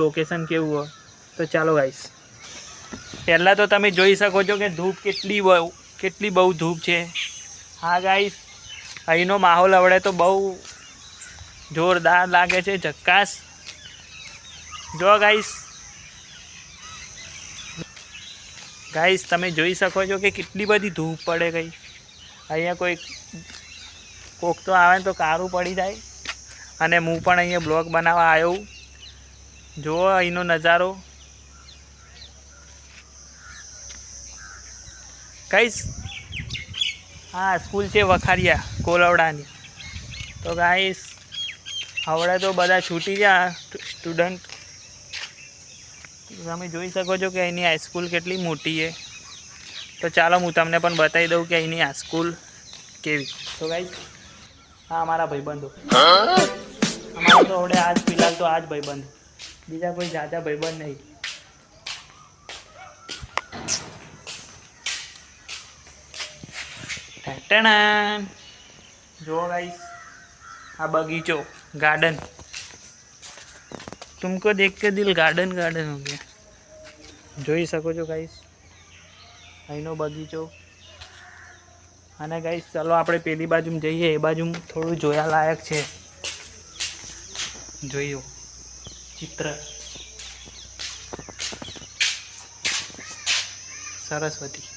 Location કેવું હોય તો ચાલો ગાઈસ, પહેલાં તો તમે જોઈ શકો છો કે ધૂપ કેટલી બહુ ધૂપ છે. હા ગાઈસ, અહીંનો માહોલ હવે તો બહુ જોરદાર લાગે છે, ઝક્કાસ. જો ગાઈસ તમે જોઈ શકો છો કે કેટલી બધી ધૂપ પડે ગઈ. અહીંયા કોક તો આવે તો કારું પડી જાય. અને હું પણ અહીંયા બ્લોગ બનાવવા આવ્યો. જુઓ અહીંનો નજારો ગાઈસ. હા, સ્કૂલ છે વખારિયા કોલવડાની. તો ગાઈસ હવે તો બધા છૂટી ગયા સ્ટુડન્ટ. તમે જોઈ શકો છો કે અહીંની હાઈસ્કૂલ કેટલી મોટી છે. તો ચાલો હું તમને પણ બતાવી દઉં કે અહીંની હાઈસ્કૂલ કેવી. તો ગાઈસ, હા અમારા ભાઈબંધો, અમારા તો હવે આજ ફિલહાલ તો આજ ભાઈબંધ, બીજા કોઈ જાજા ભાઈબંધ નહીં. જો गाइस, આ બગીચો ગાર્ડન, तुमको देख के दिल गार्डन गार्डन हो गया. જોઈ શકો છો ગાઈસ અહીંનો બગીચો. અને ગાઈસ ચાલો આપણે પેલી બાજુ જઈએ. એ બાજુ થોડું જોયા લાયક છે. જોયો ચિત્ર સરસ્વતી.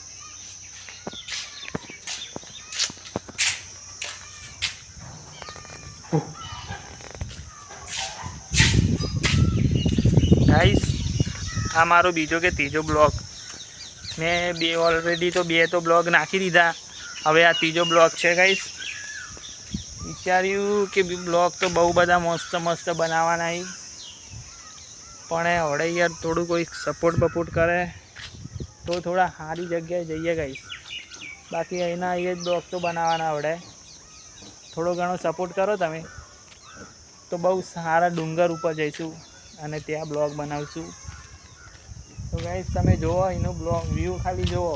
ગાઈસ આ મારો બીજો કે ત્રીજો બ્લોગ. મેં ઓલરેડી તો બે બ્લોગ નાખી દીધા. હવે આ ત્રીજો બ્લોગ છે ગાઈસ. વિચાર્યું કે બ્લોગ તો બહુ બધા મસ્ત મસ્ત બનાવવાના, પણ હવે યાર થોડું કોઈ સપોર્ટ કરે તો થોડા સારી જગ્યાએ જઈએ ગાઈસ. બાકી અહીંના એ જ બ્લોગ તો બનાવવાના. હવે થોડો ઘણો સપોર્ટ કરો તમે તો બહુ સારા ડુંગર ઉપર જઈશું અને ત્યાં બ્લોગ બનાવીશું. તો ગાઈસ તમે જુઓ એનું બ્લોગ વ્યૂ ખાલી જુઓ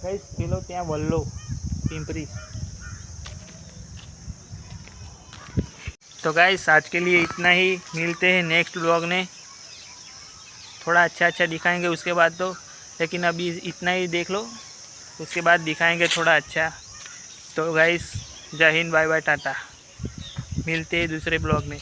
गाइस. पेलो ત્યાં વલ્લો पिंपरी. तो गाइस आज के लिए इतना ही. मिलते हैं नेक्स्ट ब्लॉग में. थोड़ा अच्छा दिखाएंगे उसके बाद तो, लेकिन अभी इतना ही देख लो, उसके बाद दिखाएंगे थोड़ा अच्छा. तो गाइस जय हिंद, बाय बाय, टाटा. मिलते हैं दूसरे ब्लॉग में.